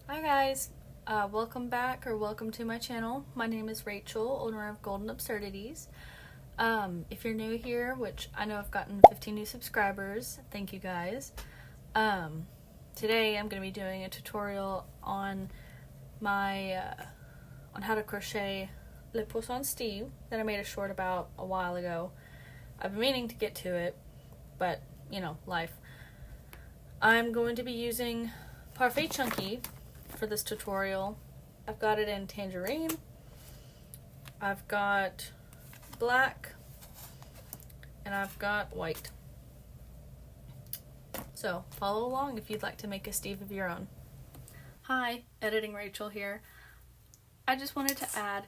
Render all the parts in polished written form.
Hi guys, welcome back or welcome to my channel. My name is Rachel, owner of Golden Absurdities. If you're new here, which I know I've gotten 15 new subscribers, thank you guys. Today I'm going to be doing a tutorial on on how to crochet Le Poisson Steve that I made a short about a while ago. I've been meaning to get to it, but you know, life. I'm going to be using Parfait Chunky for this tutorial. I've got it in tangerine, I've got black, and I've got white. So follow along if you'd like to make a Steve of your own. Hi, Editing Rachel here. I just wanted to add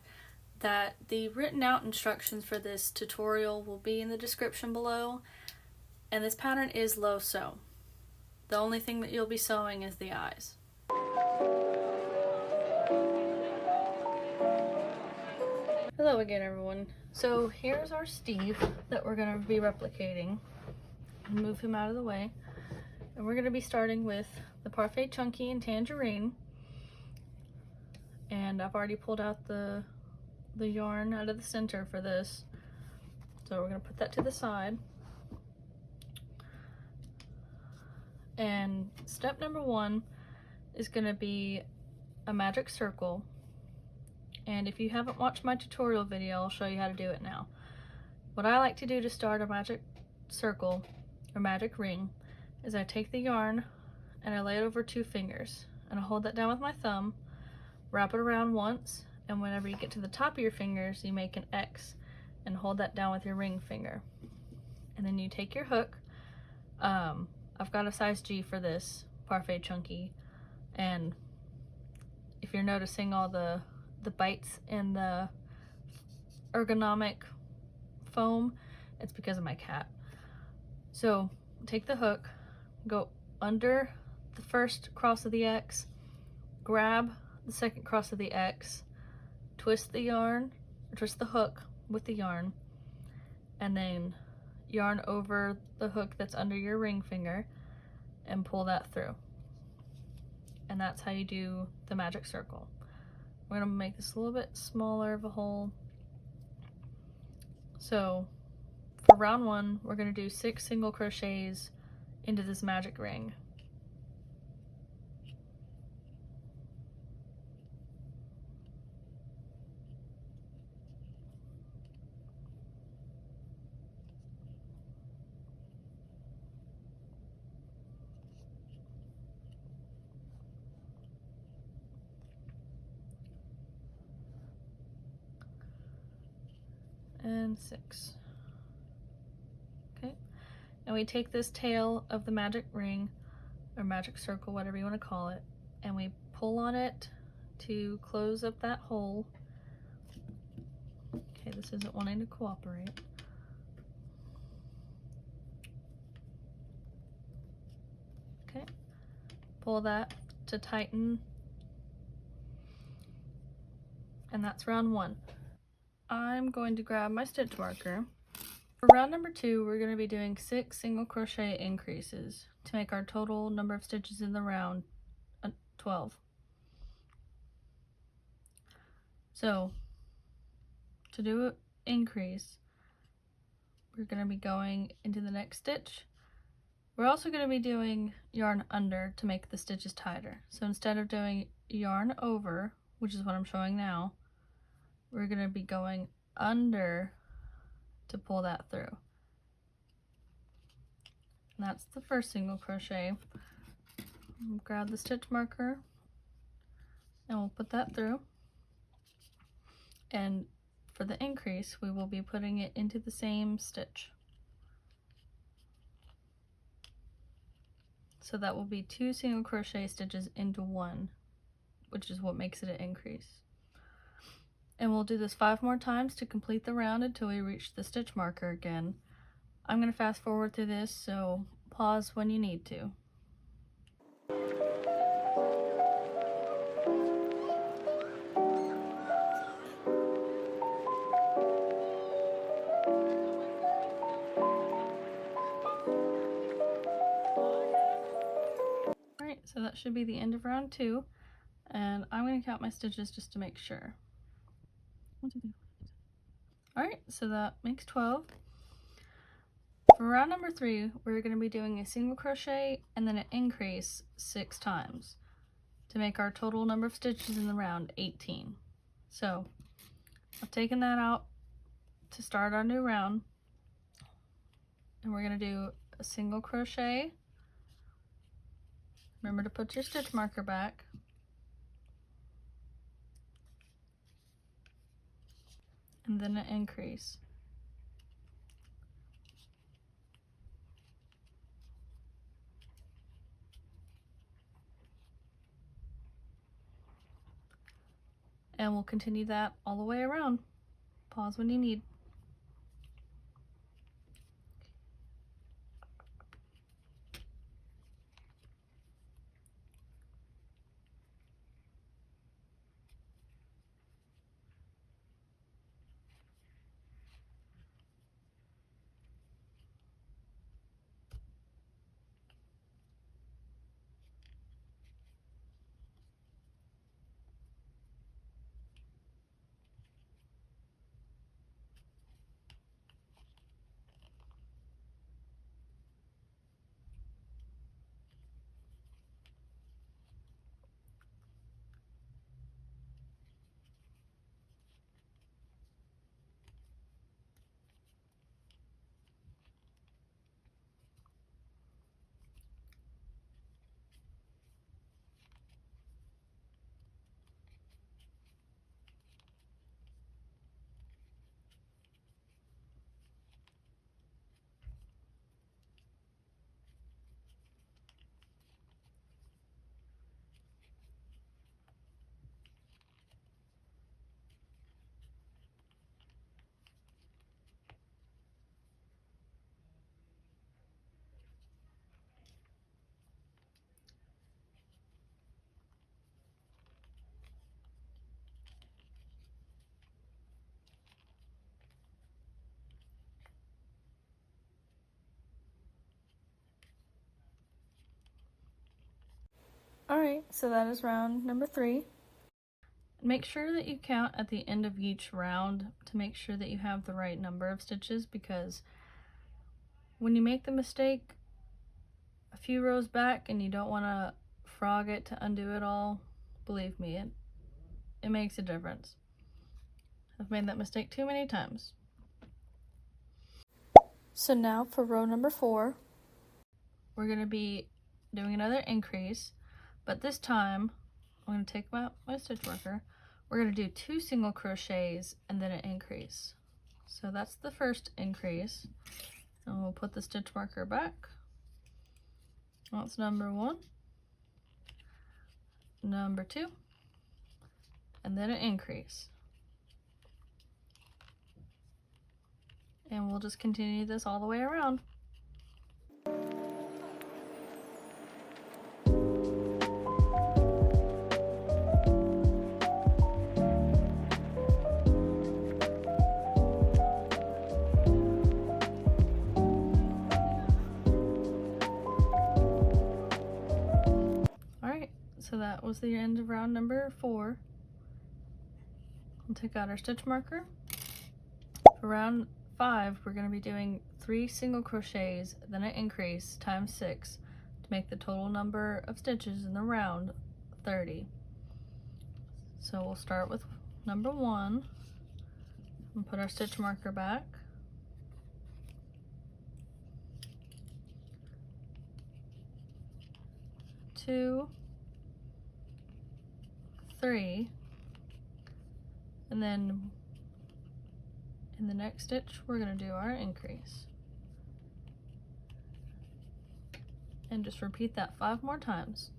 that the written out instructions for this tutorial will be in the description below, and this pattern is low sew. The only thing that you'll be sewing is the eyes. Hello again, everyone. So here's our Steve that we're going to be replicating. Move him out of the way. And we're going to be starting with the Parfait Chunky and Tangerine. And I've already pulled out the yarn out of the center for this. So we're going to put that to the side. And step number 1 is going to be a magic circle. And if you haven't watched my tutorial video, I'll show you how to do it now. What I like to do to start a magic circle or magic ring is I take the yarn and I lay it over 2 fingers, and I hold that down with my thumb, wrap it around once, and whenever you get to the top of your fingers, you make an X and hold that down with your ring finger. And then you take your hook. I've got a size G for this Parfait Chunky, and if you're noticing all the bites in the ergonomic foam, it's because of my cat. So take the hook, go under the first cross of the X, grab the second cross of the X, twist the yarn, or twist the hook with the yarn, and then yarn over the hook that's under your ring finger and pull that through. And that's how you do the magic circle. We're going to make this a little bit smaller of a hole. So for round 1, we're going to do 6 single crochets into this magic ring. And 6. Okay, and we take this tail of the magic ring or magic circle, whatever you want to call it, and we pull on it to close up that hole. Okay, this isn't wanting to cooperate. Okay, pull that to tighten, and that's round 1. I'm going to grab my stitch marker. For round number 2, we're going to be doing 6 single crochet increases to make our total number of stitches in the round 12. So to do an increase, we're going to be going into the next stitch. We're also going to be doing yarn under to make the stitches tighter. So instead of doing yarn over, which is what I'm showing now, we're going to be going under to pull that through. And that's the first single crochet. We'll grab the stitch marker and we'll put that through. And for the increase, we will be putting it into the same stitch. So that will be 2 single crochet stitches into 1, which is what makes it an increase. And we'll do this 5 more times to complete the round until we reach the stitch marker again. I'm going to fast forward through this, so pause when you need to. Alright, so that should be the end of round 2. And I'm going to count my stitches just to make sure. 1, 2, 3, 4. Alright, so that makes 12. For round number 3, we're going to be doing a single crochet and then an increase 6 times to make our total number of stitches in the round 18. So I've taken that out to start our new round, and we're going to do a single crochet. Remember to put your stitch marker back. And then an increase. And we'll continue that all the way around. Pause when you need. Alright, so that is round number 3. Make sure that you count at the end of each round to make sure that you have the right number of stitches, because when you make the mistake a few rows back and you don't want to frog it to undo it all, believe me, it makes a difference. I've made that mistake too many times. So now for row number 4, we're going to be doing another increase, but this time I'm going to take out my stitch marker. We're going to do 2 single crochets and then an increase. So that's the first increase, and we'll put the stitch marker back. That's number 1, number 2, and then an increase. And we'll just continue this all the way around. Alright, so that was the end of round number 4. We'll take out our stitch marker. For round 5, we're going to be doing 3 single crochets, then an increase times 6 to make the total number of stitches in the round 30. So we'll start with number 1 and put our stitch marker back. 2, 3, and then in the next stitch we're going to do our increase. And just repeat that 5 more times.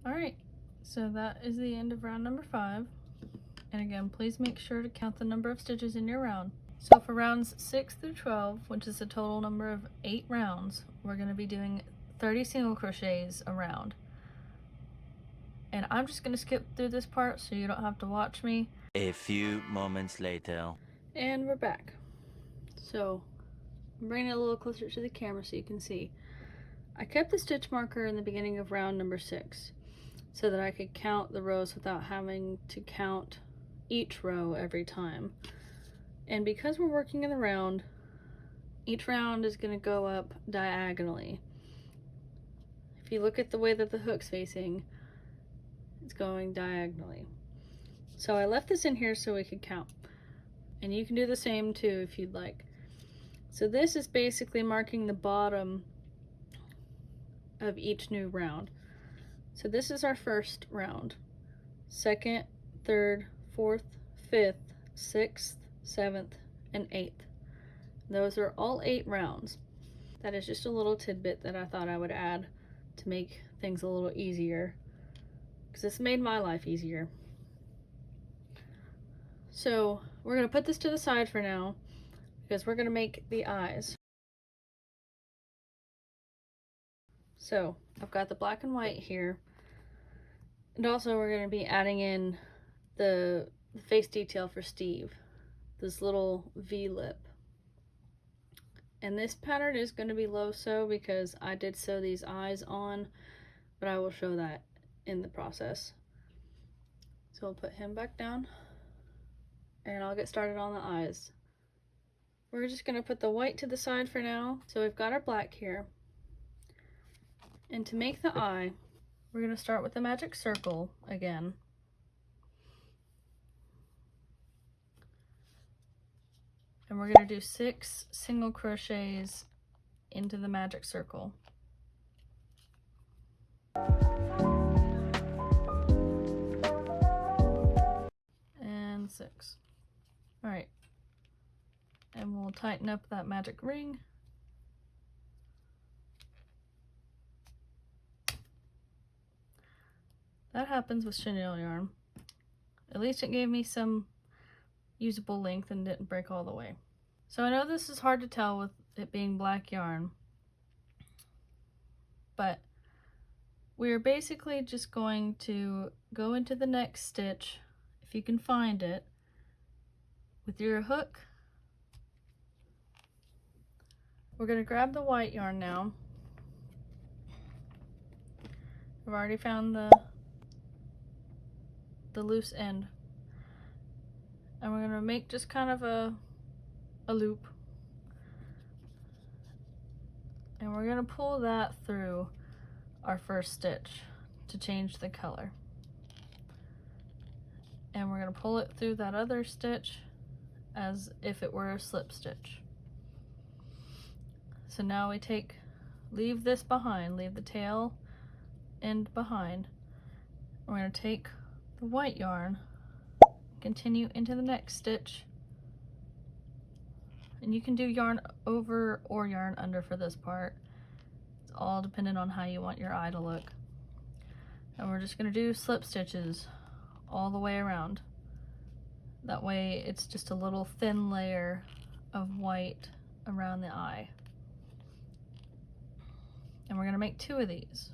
Alright, so that is the end of round number 5. And again, please make sure to count the number of stitches in your round. So for rounds 6 through 12, which is a total number of 8 rounds, we're going to be doing 30 single crochets a round. And I'm just going to skip through this part so you don't have to watch me. A few moments later. And we're back. So I'm bringing it a little closer to the camera so you can see. I kept the stitch marker in the beginning of round number 6 so that I could count the rows without having to count each row every time. And because we're working in the round, each round is going to go up diagonally. If you look at the way that the hook's facing, it's going diagonally. So I left this in here so we could count. And you can do the same too if you'd like. So this is basically marking the bottom of each new round. So this is our first round. 2nd, 3rd, 4th, 5th, 6th, 7th, and 8th. Those are all 8 rounds. That is just a little tidbit that I thought I would add to make things a little easier, because it's made my life easier. So we're going to put this to the side for now, because we're going to make the eyes. So I've got the black and white here, and also we're going to be adding in the face detail for Steve, this little V lip. And this pattern is going to be low sew because I did sew these eyes on, but I will show that in the process. So I'll put him back down and I'll get started on the eyes. We're just going to put the white to the side for now. So we've got our black here. And to make the eye, we're going to start with the magic circle again. And we're going to do 6 single crochets into the magic circle. And 6. Alright. And we'll tighten up that magic ring. That happens with chenille yarn. At least it gave me some usable length and didn't break all the way. So I know this is hard to tell with it being black yarn, but we're basically just going to go into the next stitch, if you can find it, with your hook. We're going to grab the white yarn now. I've already found the loose end. And we're going to make just kind of a loop. And we're going to pull that through our first stitch to change the color. And we're going to pull it through that other stitch as if it were a slip stitch. So now we leave this behind, leave the tail end behind. We're going to take the white yarn, continue into the next stitch, and you can do yarn over or yarn under for this part. It's all dependent on how you want your eye to look. And we're just going to do slip stitches all the way around. That way it's just a little thin layer of white around the eye. And we're going to make 2 of these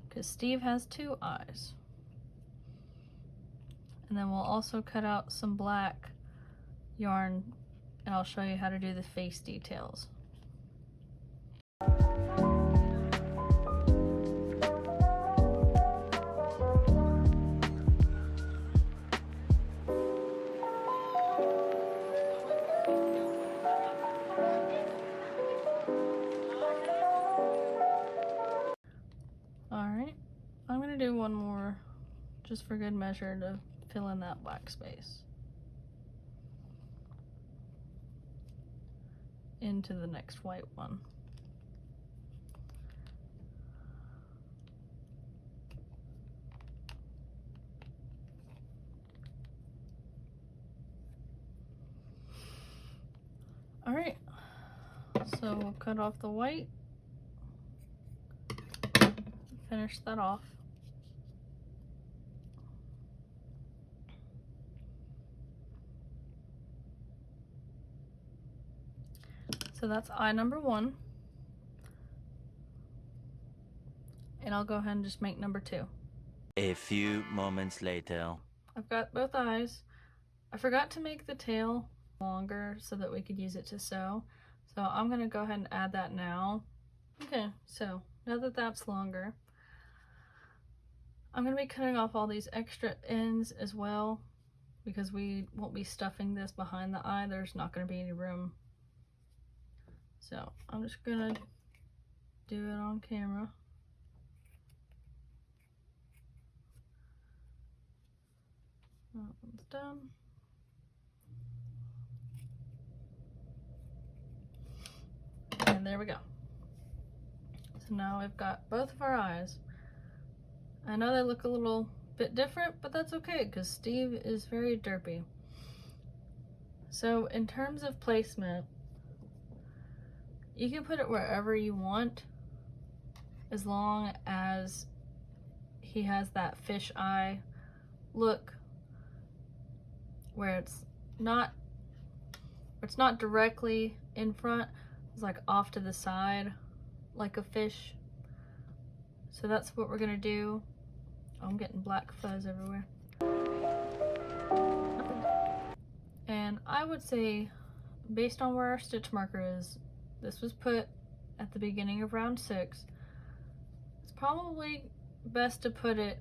because Steve has 2 eyes. And then we'll also cut out some black yarn and I'll show you how to do the face details. Alright, I'm going to do one more just for good measure to fill in that black space into the next white one. Alright, so we'll cut off the white, finish that off. So that's eye number 1. And I'll go ahead and just make number 2. A few moments later. I've got both eyes. I forgot to make the tail longer so that we could use it to sew. So I'm gonna go ahead and add that now. Okay, so now that that's longer, I'm gonna be cutting off all these extra ends as well because we won't be stuffing this behind the eye. There's not gonna be any room. So I'm just gonna do it on camera. That one's done. And there we go. So now we've got both of our eyes. I know they look a little bit different, but that's okay because Steve is very derpy. So in terms of placement, you can put it wherever you want as long as he has that fish eye look where it's not directly in front, it's like off to the side like a fish. So that's what we're gonna do. Oh, I'm getting black fuzz everywhere. And I would say, based on where our stitch marker is, this was put at the beginning of round 6. It's probably best to put it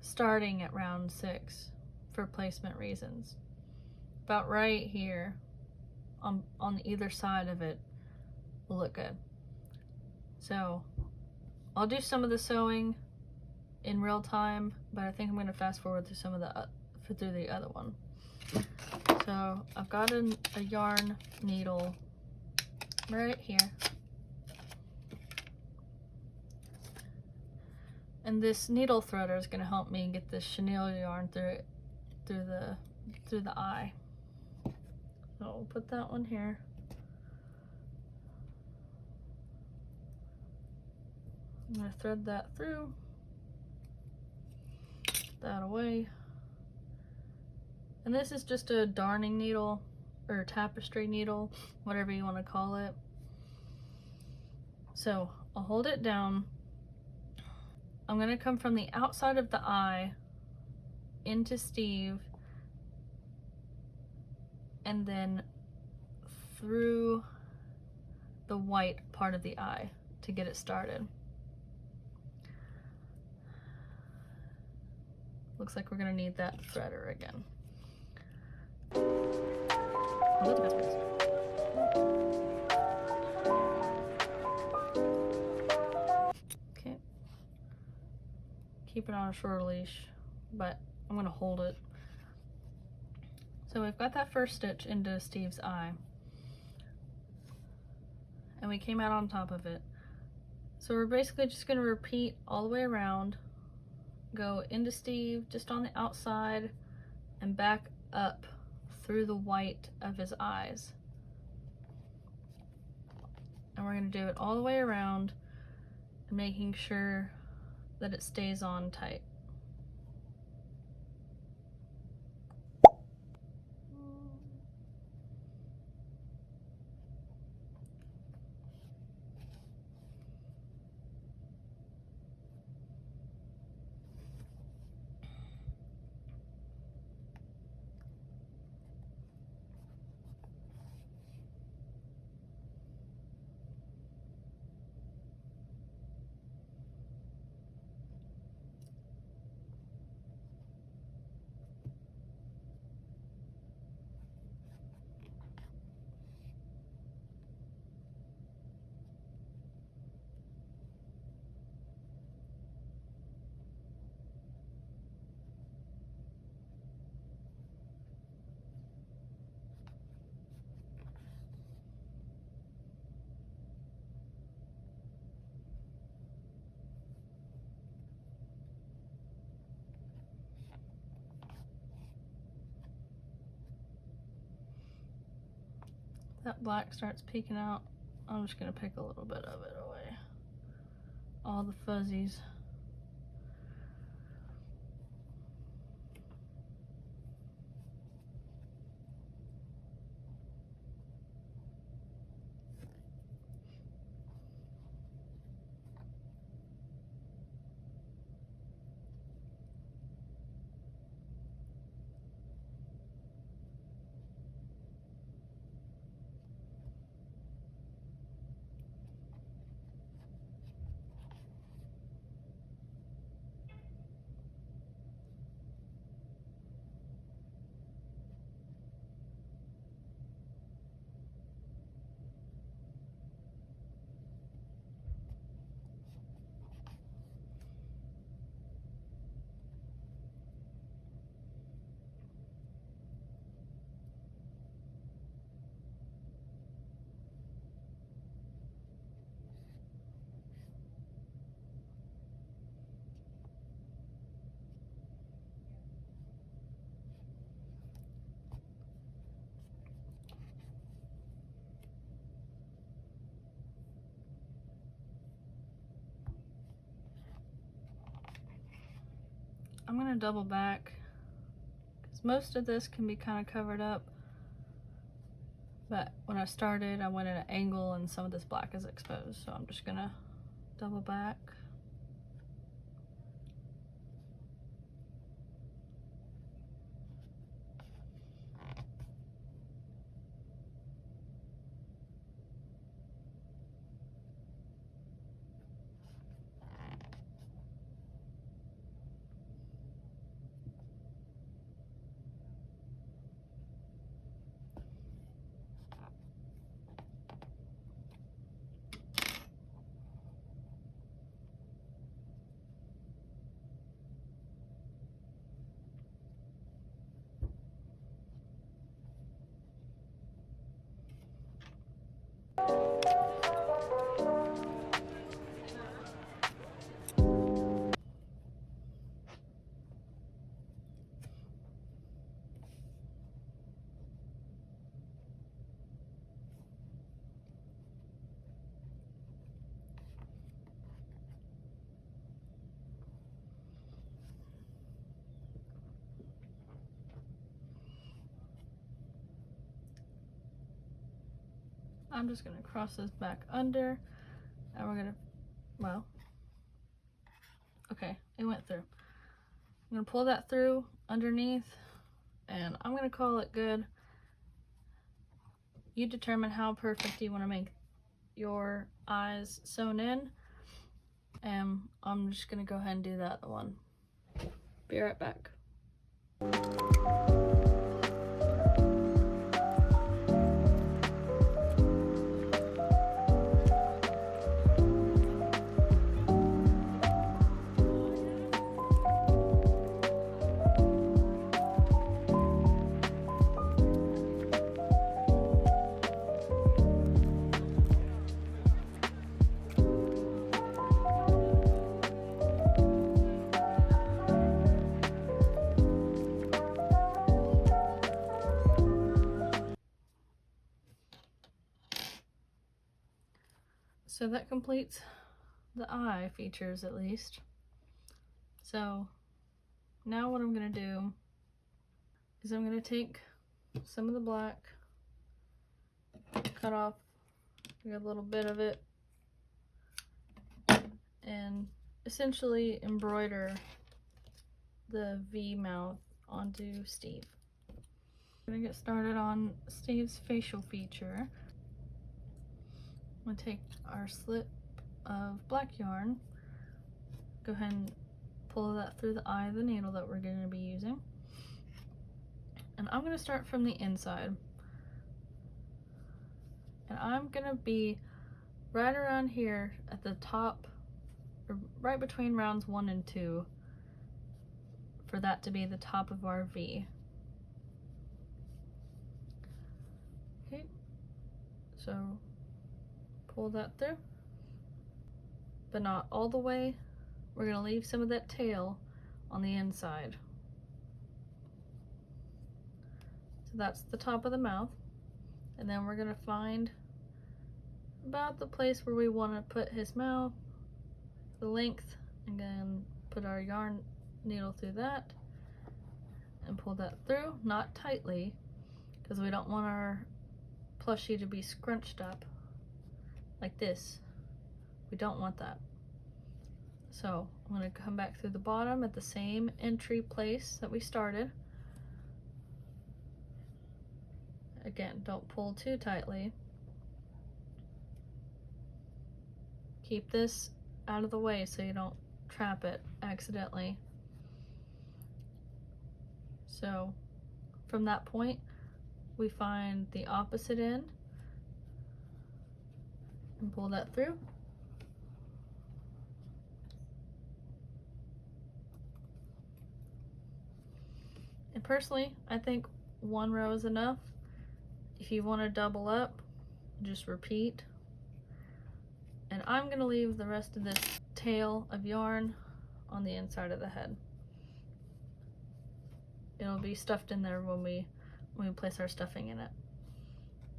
starting at round 6 for placement reasons. About right here on either side of it will look good. So I'll do some of the sewing in real time, but I think I'm going to fast forward through some of through the other one. So I've got a yarn needle right here, and this needle threader is going to help me get this chenille yarn through the eye. So we'll put that one here. I'm going to thread that through, put that away. And this is just a darning needle or tapestry needle, whatever you want to call it. So I'll hold it down. I'm going to come from the outside of the eye into Steve and then through the white part of the eye to get it started. Looks like we're going to need that threader again. Okay. Keep it on a short leash, but I'm going to hold it. So we've got that first stitch into Steve's eye, and we came out on top of it. So we're basically just going to repeat all the way around, go into Steve just on the outside and back up through the white of his eyes. And we're going to do it all the way around, making sure that it stays on tight. That black starts peeking out. I'm just going to pick a little bit of it away. All the fuzzies. I'm gonna double back because most of this can be kind of covered up, but when I started I went at an angle and some of this black is exposed, so I'm just gonna double back. I'm just gonna cross this back under, and we're gonna, well, okay, it went through. I'm gonna pull that through underneath, and I'm gonna call it good. You determine how perfect you want to make your eyes sewn in, and I'm just gonna go ahead and do that one. Be right back. So that completes the eye features, at least. So now what I'm gonna do is I'm gonna take some of the black, cut off a little bit of it, and essentially embroider the V mouth onto Steve. I'm gonna get started on Steve's facial feature. I'm gonna take our slip of black yarn, go ahead and pull that through the eye of the needle that we're going to be using, and I'm going to start from the inside, and I'm going to be right around here at the top, or right between rounds 1 and 2, for that to be the top of our V. Okay, so pull that through, but not all the way. We're going to leave some of that tail on the inside. So that's the top of the mouth, and then we're going to find about the place where we want to put his mouth, the length, and then put our yarn needle through that and pull that through, not tightly, because we don't want our plushie to be scrunched up like this. We don't want that. So I'm going to come back through the bottom at the same entry place that we started. Again, don't pull too tightly. Keep this out of the way so you don't trap it accidentally. So from that point, we find the opposite end and pull that through. And personally, I think 1 row is enough. If you want to double up, just repeat. And I'm going to leave the rest of this tail of yarn on the inside of the head. It'll be stuffed in there when we place our stuffing in it.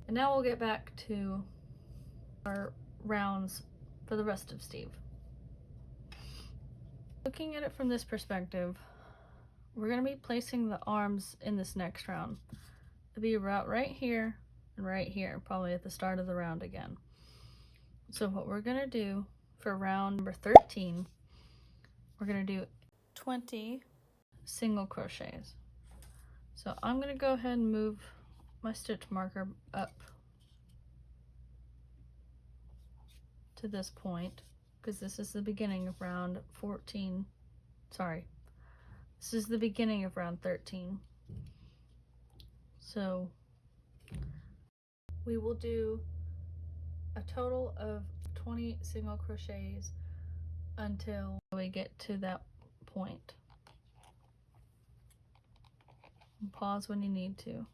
And now we'll get back to our rounds for the rest of Steve. Looking at it from this perspective, we're going to be placing the arms in this next round. It'll be about right here and right here, probably at the start of the round again. So what we're going to do for round number 13, we're going to do 20 single crochets. So I'm going to go ahead and move my stitch marker up to this point, because this is the beginning of round 14. Sorry, this is the beginning of round 13. So we will do a total of 20 single crochets until we get to that point. And pause when you need to.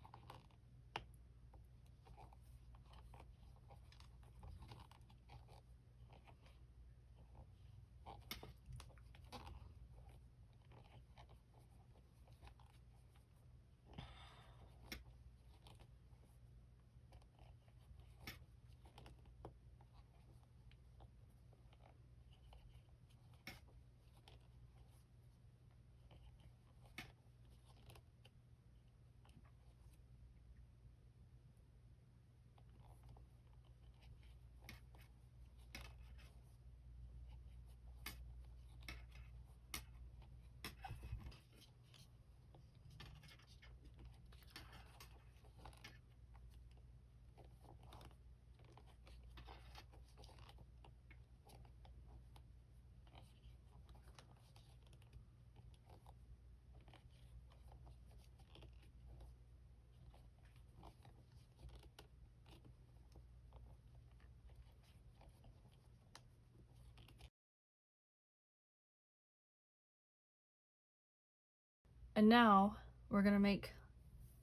And now we're going to make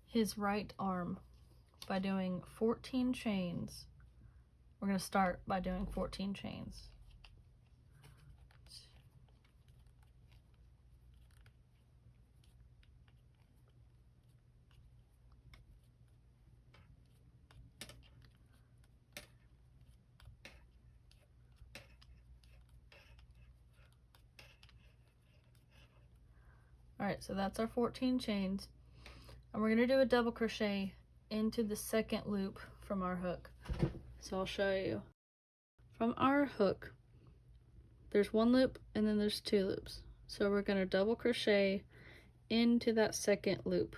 his right arm by doing 14 chains. We're going to start by doing 14 chains. Alright, so that's our 14 chains. And we're going to do a double crochet into the second loop from our hook. So I'll show you. From our hook, there's one loop and then there's two loops. So we're going to double crochet into that second loop.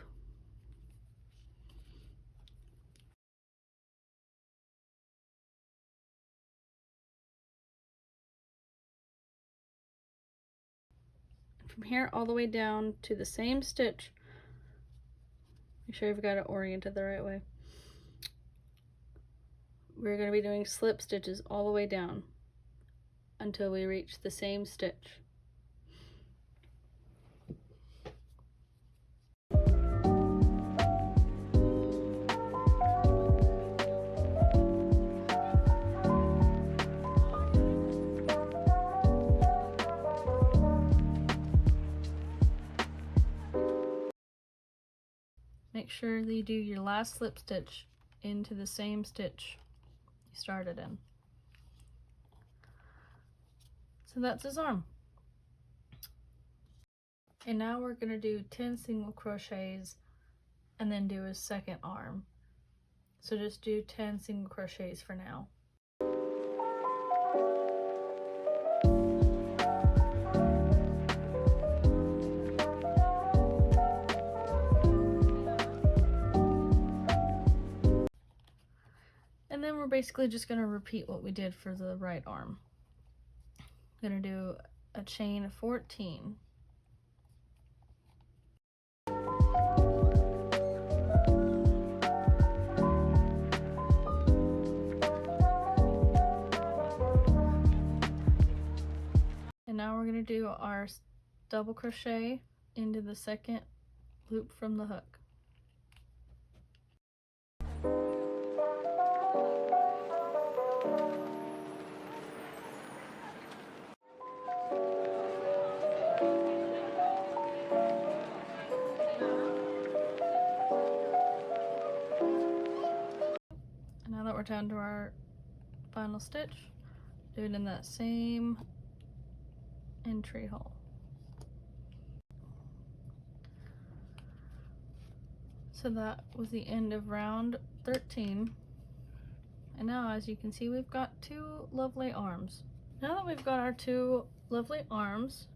From here all the way down to the same stitch, make sure you've got it oriented the right way. We're going to be doing slip stitches all the way down until we reach the same stitch. Make sure that you do your last slip stitch into the same stitch you started in. So that's his arm. And now we're going to do 10 single crochets and then do his second arm. So just do 10 single crochets for now. And then we're basically just going to repeat what we did for the right arm. I'm going to do a chain of 14. And now we're going to do our double crochet into the second loop from the hook. And now that we're down to our final stitch, do it in that same entry hole. So that was the end of round 13. And now, as you can see, we've got two lovely arms. Now that we've got our two lovely arms,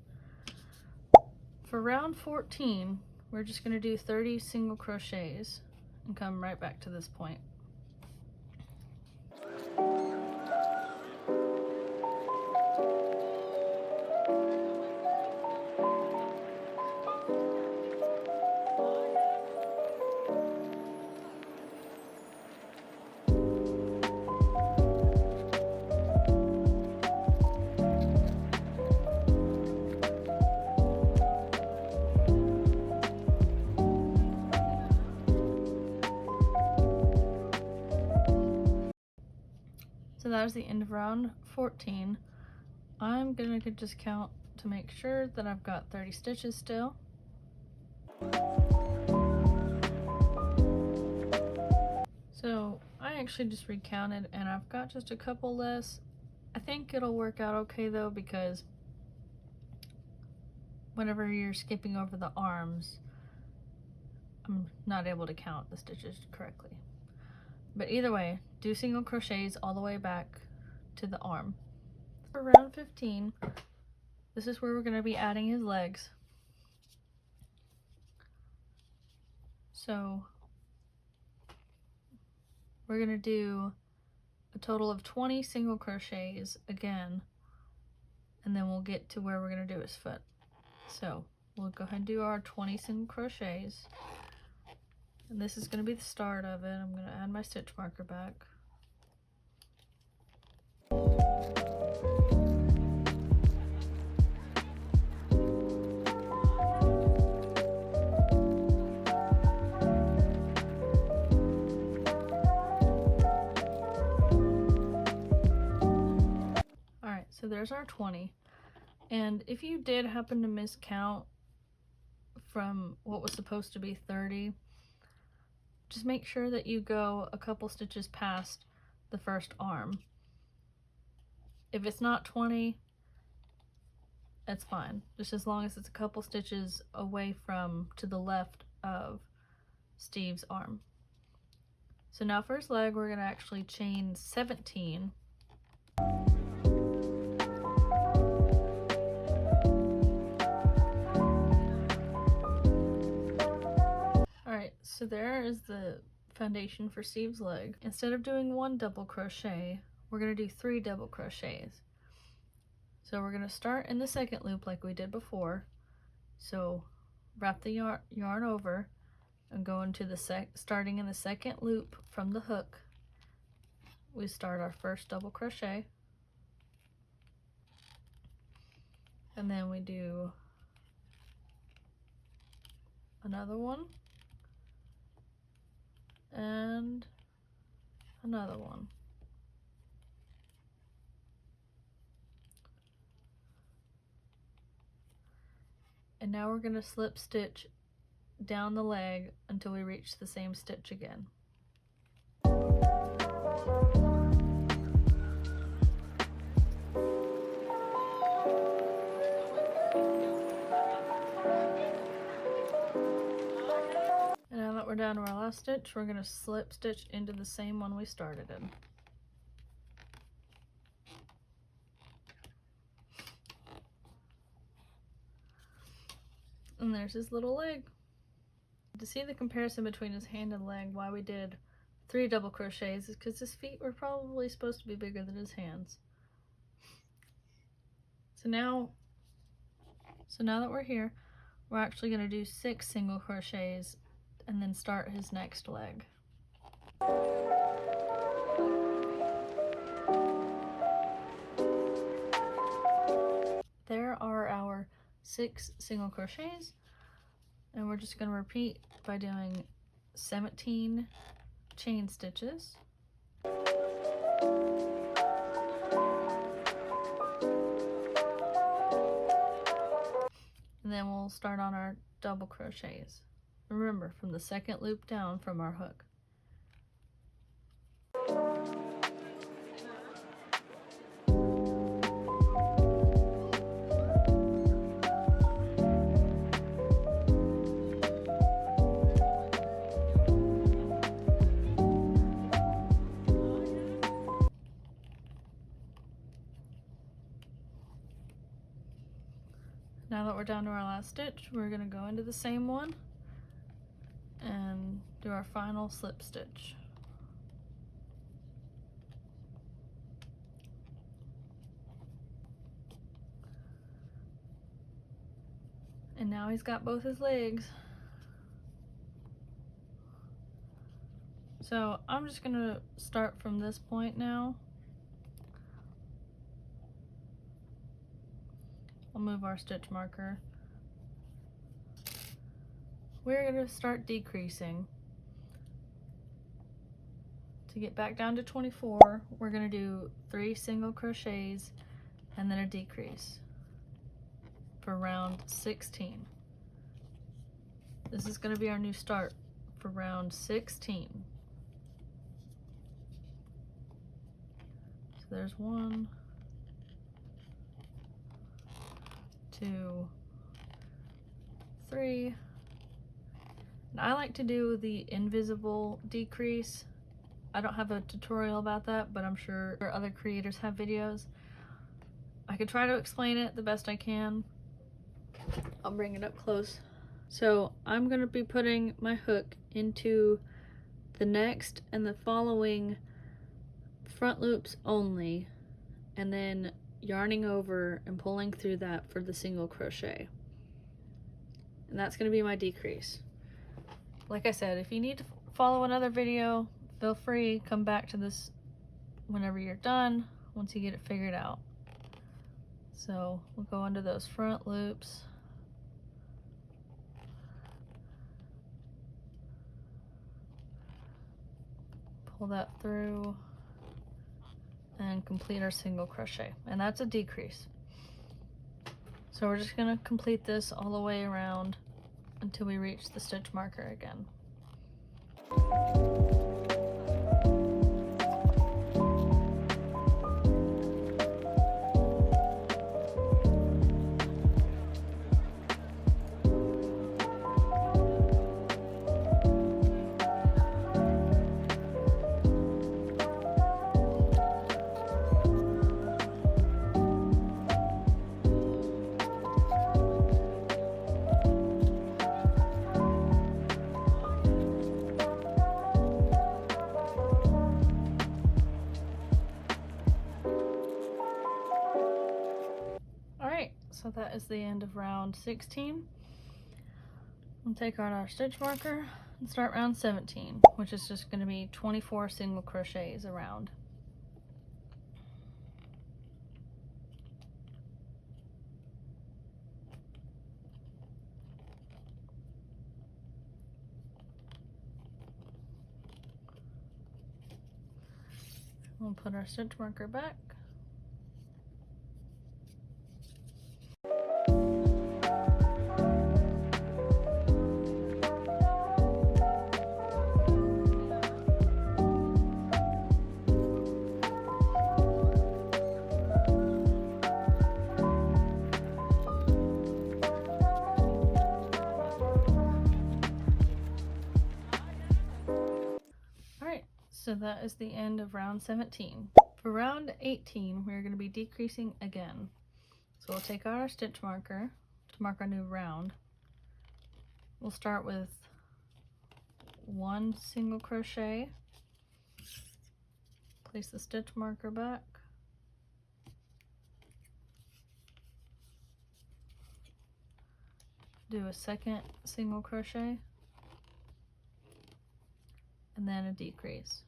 for round 14, we're just going to do 30 single crochets and come right back to this point. So that was the end of round 14. I'm gonna just count to make sure that I've got 30 stitches still. So I actually just recounted and I've got just a couple less. I think it'll work out okay though, because whenever you're skipping over the arms, I'm not able to count the stitches correctly. But either way, do single crochets all the way back to the arm. For round 15, this is where we're going to be adding his legs. So we're going to do a total of 20 single crochets again, and then we'll get to where we're going to do his foot. So we'll go ahead and do our 20 single crochets. And this is going to be the start of it. I'm going to add my stitch marker back. Alright, so there's our 20. And if you did happen to miscount from what was supposed to be 30, just make sure that you go a couple stitches past the first arm. If it's not 20, that's fine, just as long as it's a couple stitches away from to the left of Steve's arm. So now for his leg, we're going to actually chain 17. Alright, so there is the foundation for Steve's leg. Instead of doing one double crochet, we're going to do 3 double crochets. So we're going to start in the second loop like we did before. So wrap the yarn over and go into the starting in the second loop from the hook. We start our first double crochet, and then we do another one and another one. And now we're going to slip stitch down the leg until we reach the same stitch again. And now that we're down to our last stitch, we're going to slip stitch into the same one we started in. And there's his little leg. To see the comparison between his hand and leg, why we did 3 double crochets is because his feet were probably supposed to be bigger than his hands. So now that we're here, we're actually going to do 6 single crochets and then start his next leg. There are our 6 single crochets, and we're just going to repeat by doing 17 chain stitches, and then we'll start on our double crochets. Remember, from the second loop down from our hook. down to our last stitch, we're going to go into the same one and do our final slip stitch. And now he's got both his legs. So I'm just going to start from this point now. I'll move our stitch marker. We're going to start decreasing. To get back down to 24, we're going to do 3 single crochets and then a decrease for round 16. This is going to be our new start for round 16. So there's 1, 2, 3. And I like to do the invisible decrease. I don't have a tutorial about that, but I'm sure other creators have videos. I could try to explain it the best I can. I'll bring it up close. So I'm going to be putting my hook into the next and the following front loops only, and then yarning over and pulling through that for the single crochet. And that's going to be my decrease. Like I said, if you need to follow another video, feel free, come back to this whenever you're done, once you get it figured out. So we'll go into those front loops. Pull that through and complete our single crochet. And that's a decrease. So we're just going to complete this all the way around until we reach the stitch marker again. So that is the end of round 16. We'll take out our stitch marker and start round 17, which is just going to be 24 single crochets around. We'll put our stitch marker back. So that is the end of round 17. For round 18, we're going to be decreasing again. So we'll take out our stitch marker to mark our new round. We'll start with 1 single crochet, place the stitch marker back, do a second single crochet, and then a decrease.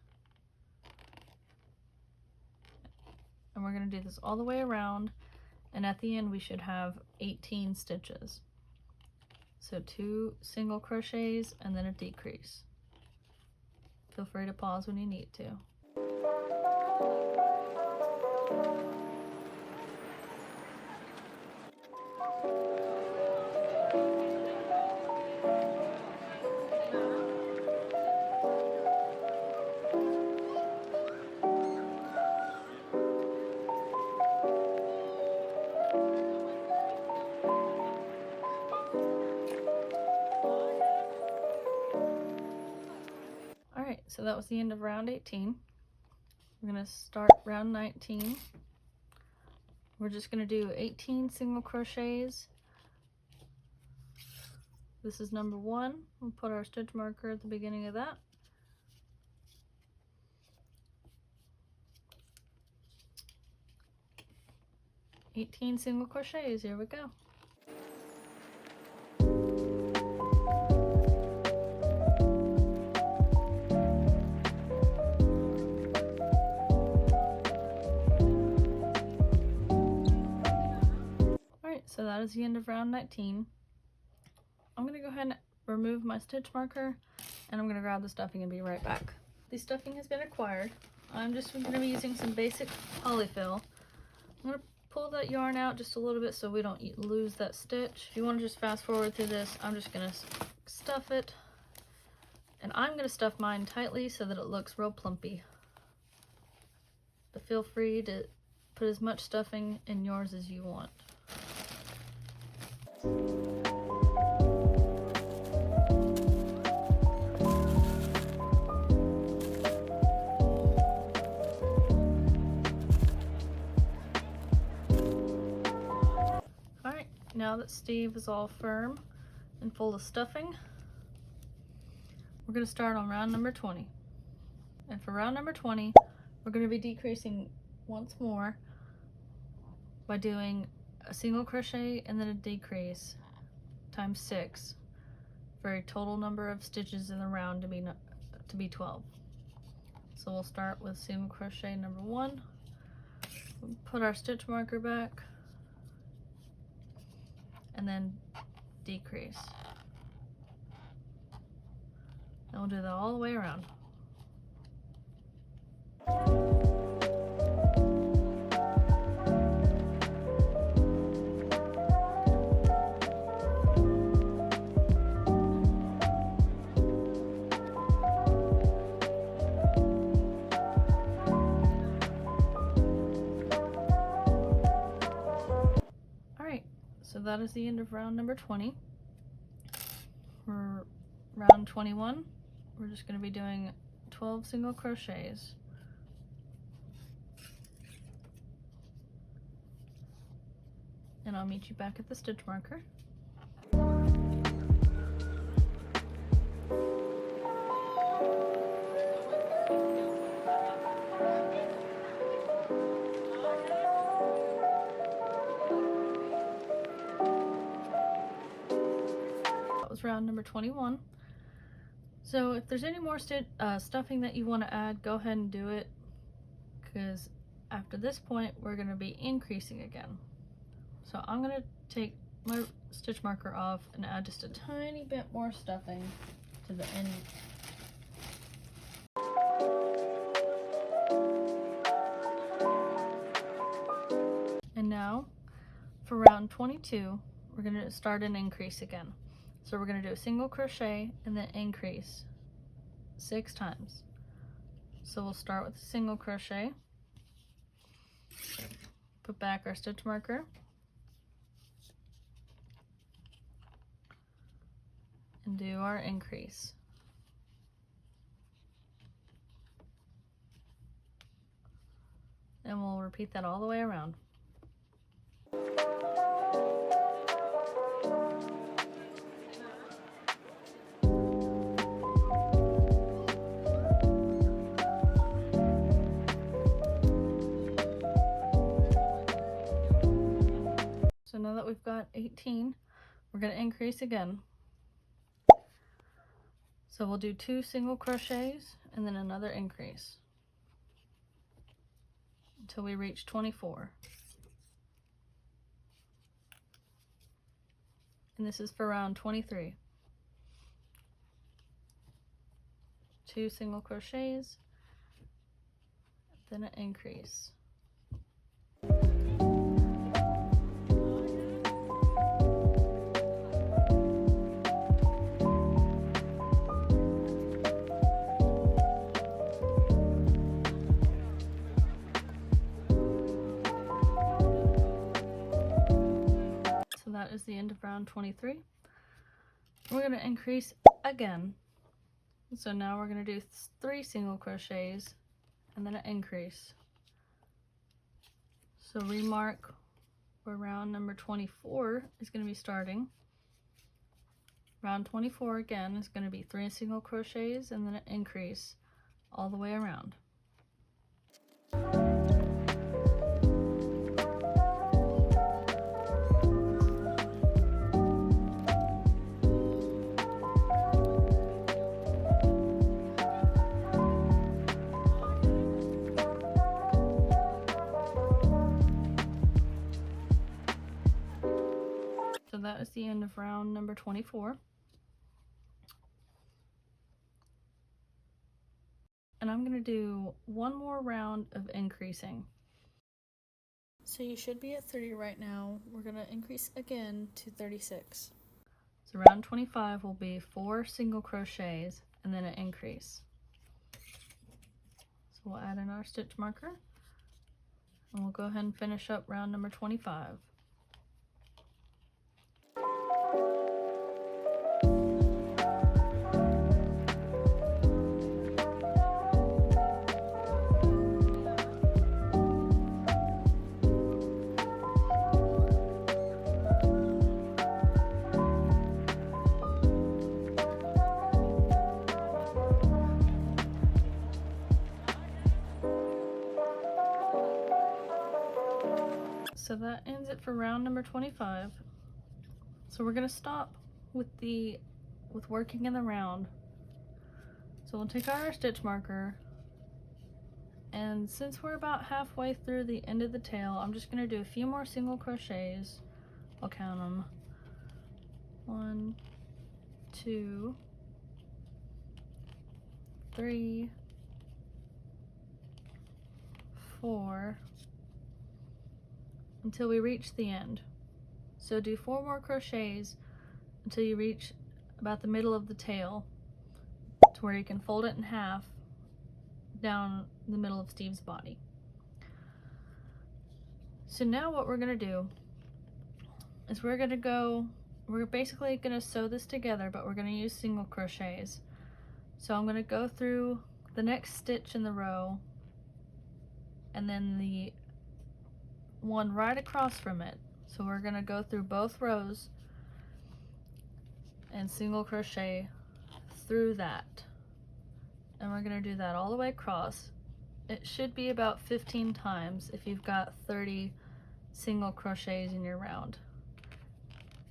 And we're going to do this all the way around, and at the end we should have 18 stitches. So 2 single crochets and then a decrease. Feel free to pause when you need to. So that was the end of round 18. We're going to start round 19. We're just going to do 18 single crochets This is number 1. We'll put our stitch marker at the beginning of that. $18 single crochets, here we go. Alright, so that is the end of round 19. I'm going to go ahead and remove my stitch marker, and I'm going to grab the stuffing and be right back. The stuffing has been acquired. I'm just going to be using some basic polyfill. I'm going to pull that yarn out just a little bit so we don't lose that stitch. If you want to just fast forward through this, I'm just going to stuff it. And I'm going to stuff mine tightly so that it looks real plumpy. But feel free to put as much stuffing in yours as you want. Alright, now that Steve is all firm and full of stuffing, we're going to start on round number 20. And for round number 20, we're going to be decreasing once more by doing a single crochet and then a decrease times 6 for a total number of stitches in the round to be 12. So we'll start with single crochet number 1, we'll put our stitch marker back, and then decrease. And we'll do that all the way around. Alright, so that is the end of round number 20. For round 21, we're just going to be doing 12 single crochets. And I'll meet you back at the stitch marker. That was round number 21. So if there's any more stuffing that you want to add, go ahead and do it, because after this point we're going to be increasing again. So I'm going to take my stitch marker off and add just a tiny bit more stuffing to the end. And now for round 22, we're going to start an increase again. So we're going to do a single crochet and then increase 6 times. So we'll start with a single crochet, put back our stitch marker, and do our increase. And we'll repeat that all the way around. So now that we've got 18, we're going to increase again. So we'll do 2 single crochets and then another increase until we reach 24. And this is for round 23. 2 single crochets, then an increase. So that is the end of round 23. We're going to increase again. So now we're going to do 3 single crochets and then an increase. So remark where round number 24 is going to be starting. Round 24 again is going to be 3 single crochets and then an increase all the way around. So that is the end of round number 24. And I'm going to do one more round of increasing. So you should be at 30 right now. We're going to increase again to 36. So round 25 will be 4 single crochets and then an increase. So we'll add in our stitch marker and we'll go ahead and finish up round number 25. So that ends it for round number 25. So we're going to stop with working in the round. So we'll take our stitch marker, and since we're about halfway through the end of the tail, I'm just going to do a few more single crochets. I'll count them. 1, 2, 3, 4, until we reach the end. So do 4 more crochets until you reach about the middle of the tail, to where you can fold it in half down the middle of Steve's body. So now what we're going to do is we're basically going to sew this together, but we're going to use single crochets. So I'm going to go through the next stitch in the row and then the one right across from it. So we're going to go through both rows and single crochet through that. And we're going to do that all the way across. It should be about 15 times if you've got 30 single crochets in your round.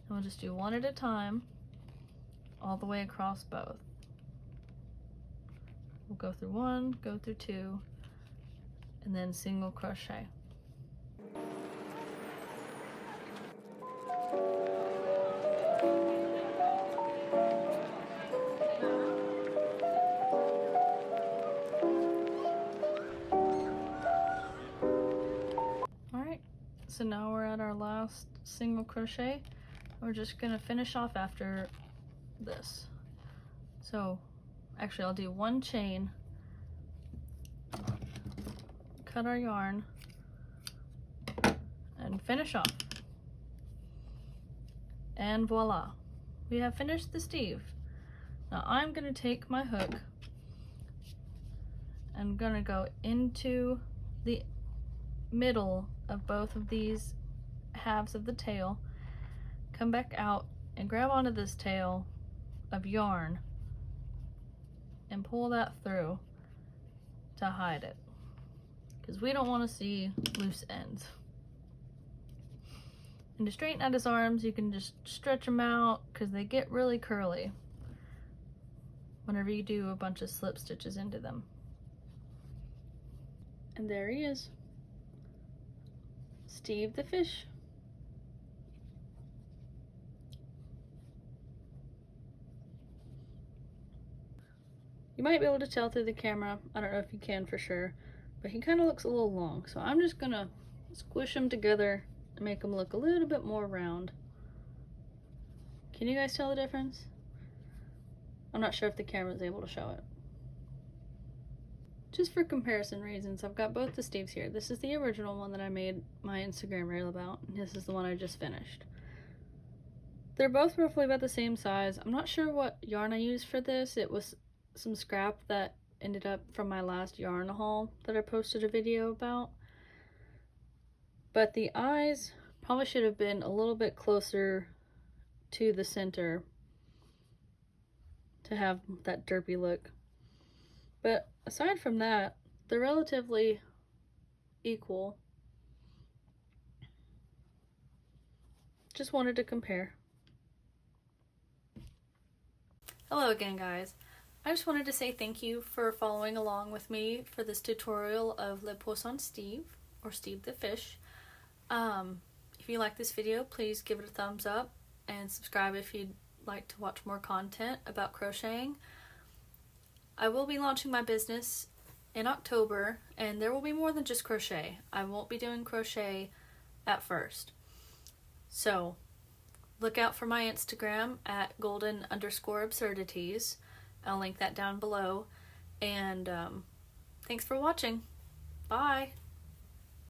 And we'll just do one at a time all the way across both. We'll go through 1, go through 2, and then single crochet. Alright, so now we're at our last single crochet. We're just going to finish off after this. So actually I'll do 1 chain, cut our yarn, and finish off. And voila, we have finished the Steve. Now I'm going to take my hook and I'm going to go into the middle of both of these halves of the tail, come back out and grab onto this tail of yarn and pull that through to hide it, because we don't want to see loose ends. And to straighten out his arms, you can just stretch them out because they get really curly whenever you do a bunch of slip stitches into them. And there he is, Steve the fish. You might be able to tell through the camera, I don't know if you can for sure, but he kind of looks a little long, so I'm just gonna squish them together and make them look a little bit more round. Can you guys tell the difference? I'm not sure if the camera is able to show it. Just for comparison reasons, I've got both the Steves here. This is the original one that I made my Instagram reel about, and this is the one I just finished. They're both roughly about the same size. I'm not sure what yarn I used for this. It was some scrap that ended up from my last yarn haul that I posted a video about. But the eyes probably should have been a little bit closer to the center to have that derpy look. But aside from that, they're relatively equal. Just wanted to compare. Hello again, guys. I just wanted to say thank you for following along with me for this tutorial of Le Poisson Steve, or Steve the Fish. If you like this video, please give it a thumbs up and subscribe if you'd like to watch more content about crocheting. I will be launching my business in October, and there will be more than just crochet. I won't be doing crochet at first. So look out for my Instagram at golden_absurdities. I'll link that down below. And thanks for watching. Bye.